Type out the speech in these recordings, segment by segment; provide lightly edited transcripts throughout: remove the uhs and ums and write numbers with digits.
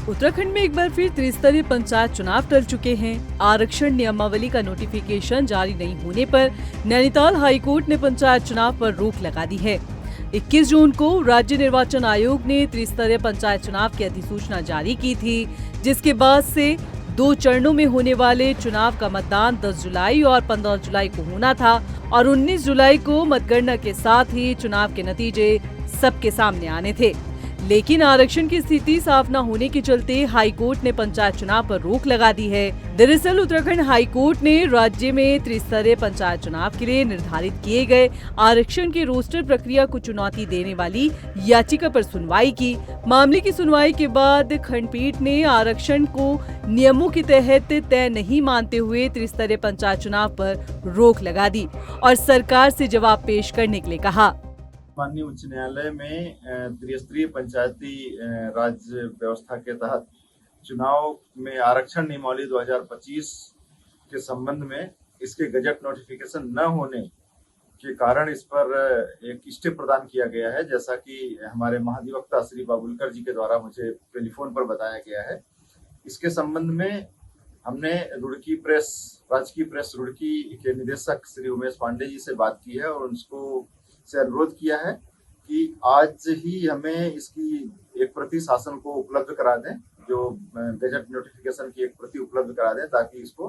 उत्तराखंड में एक बार फिर त्रिस्तरीय पंचायत चुनाव टल चुके हैं। आरक्षण नियमावली का नोटिफिकेशन जारी नहीं होने पर नैनीताल हाईकोर्ट ने पंचायत चुनाव पर रोक लगा दी है। 21 जून को राज्य निर्वाचन आयोग ने त्रिस्तरीय पंचायत चुनाव की अधिसूचना जारी की थी, जिसके बाद से 2 चरणों में होने वाले चुनाव का मतदान 10 जुलाई और 15 जुलाई को होना था और 19 जुलाई को मतगणना के साथ ही चुनाव के नतीजे सबके सामने आने थे। लेकिन आरक्षण की स्थिति साफ न होने के चलते हाईकोर्ट ने पंचायत चुनाव पर रोक लगा दी है। दरअसल उत्तराखंड हाईकोर्ट ने राज्य में त्रिस्तरीय पंचायत चुनाव के लिए निर्धारित किए गए आरक्षण की रोस्टर प्रक्रिया को चुनौती देने वाली याचिका पर सुनवाई की। मामले की सुनवाई के बाद खंडपीठ ने आरक्षण को नियमों के तहत तय नहीं मानते हुए त्रिस्तरीय पंचायत चुनाव पर रोक लगा दी और सरकार से जवाब पेश करने के लिए कहा। माननीय उच्च न्यायालय में त्रिस्तरीय पंचायती राज व्यवस्था के तहत चुनाव में आरक्षण नियमावली 2025 के संबंध में इसके गजट नोटिफिकेशन न होने के कारण इस पर एक स्टे प्रदान किया गया है, जैसा कि हमारे महाधिवक्ता श्री बाबुलकर जी के द्वारा मुझे टेलीफोन पर बताया गया है। इसके संबंध में हमने रुड़की प्रेस, राजकीय प्रेस रुड़की के निदेशक श्री उमेश पांडे जी से बात की है और उनको से अनुरोध किया है कि आज ही हमें इसकी एक प्रति शासन को उपलब्ध करा दें, जो गजट नोटिफिकेशन की एक प्रति उपलब्ध करा दें, ताकि इसको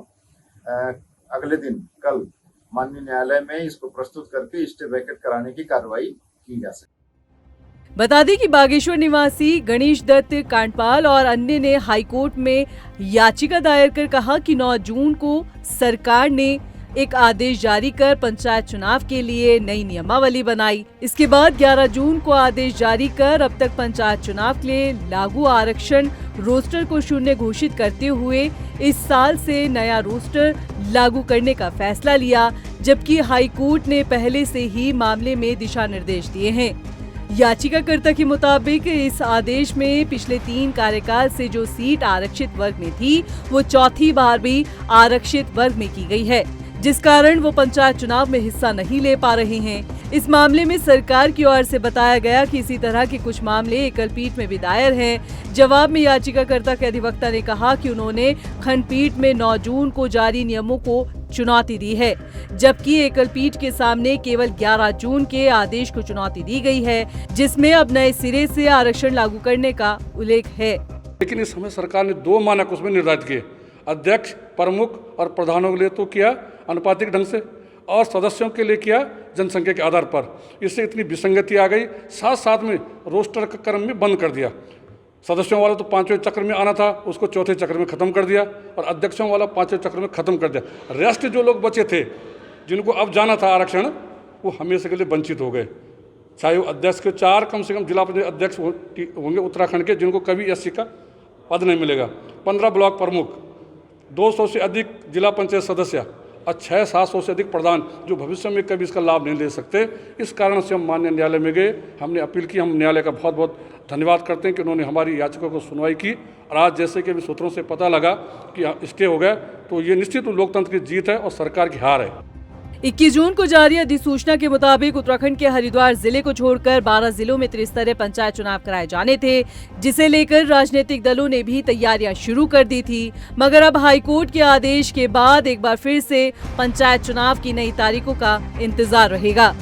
अगले दिन कल माननीय न्यायालय में इसको प्रस्तुत करके स्टे वैकेट कराने की कार्रवाई की जा सके। बता दें कि बागेश्वर निवासी गणेश दत्त कांडपाल और अन्य ने हाईकोर्ट में याचिका दायर कर कहा कि 9 जून को सरकार ने एक आदेश जारी कर पंचायत चुनाव के लिए नई नियमावली बनाई। इसके बाद 11 जून को आदेश जारी कर अब तक पंचायत चुनाव के लिए लागू आरक्षण रोस्टर को शून्य घोषित करते हुए इस साल से नया रोस्टर लागू करने का फैसला लिया, जबकि हाईकोर्ट ने पहले से ही मामले में दिशा निर्देश दिए हैं। याचिकाकर्ता के मुताबिक इस आदेश में पिछले 3 कार्यकाल से जो सीट आरक्षित वर्ग में थी, वो चौथी बार भी आरक्षित वर्ग में की गई है, जिस कारण वो पंचायत चुनाव में हिस्सा नहीं ले पा रहे हैं। इस मामले में सरकार की ओर से बताया गया कि इसी तरह के कुछ मामले एकल पीठ में भी दायर हैं। जवाब में याचिकाकर्ता के अधिवक्ता ने कहा कि उन्होंने खंडपीठ में 9 जून को जारी नियमों को चुनौती दी है, जबकि एकल पीठ के सामने केवल 11 जून के आदेश को चुनौती दी गई है, जिसमें अब नए सिरे से आरक्षण लागू करने का उल्लेख है। लेकिन इस समय सरकार ने 2 मानक उसमें निर्धारित किए, अध्यक्ष, प्रमुख और प्रधानों के लिए तो किया अनुपातिक ढंग से और सदस्यों के लिए किया जनसंख्या के आधार पर। इससे इतनी विसंगति आ गई। साथ में रोस्टर का क्रम में बंद कर दिया। सदस्यों वाला तो 5वें चक्र में आना था, उसको 4थे चक्र में ख़त्म कर दिया और अध्यक्षों वाला 5वें चक्र में ख़त्म कर दिया। रेस्ट जो लोग बचे थे, जिनको अब जाना था आरक्षण, वो हमेशा के लिए वंचित हो गए। चाहे वो अध्यक्ष के 4 कम से कम जिला पंचायत अध्यक्ष होंगे उत्तराखंड के, जिनको कभी एससी का पद नहीं मिलेगा, 15 ब्लॉक प्रमुख, 200 से अधिक जिला पंचायत सदस्य और 600-700 से अधिक प्रधान, जो भविष्य में कभी इसका लाभ नहीं ले सकते। इस कारण से हम माननीय न्यायालय में गए, हमने अपील की। हम न्यायालय का बहुत बहुत धन्यवाद करते हैं कि उन्होंने हमारी याचिका को सुनवाई की और आज जैसे कि अभी सूत्रों से पता लगा कि स्टे हो गया, तो ये निश्चित लोकतंत्र की जीत है और सरकार की हार है। 21 जून को जारी अधिसूचना के मुताबिक उत्तराखंड के हरिद्वार जिले को छोड़कर 12 जिलों में त्रिस्तरीय पंचायत चुनाव कराए जाने थे, जिसे लेकर राजनीतिक दलों ने भी तैयारियां शुरू कर दी थी। मगर अब हाईकोर्ट के आदेश के बाद एक बार फिर से पंचायत चुनाव की नई तारीखों का इंतजार रहेगा।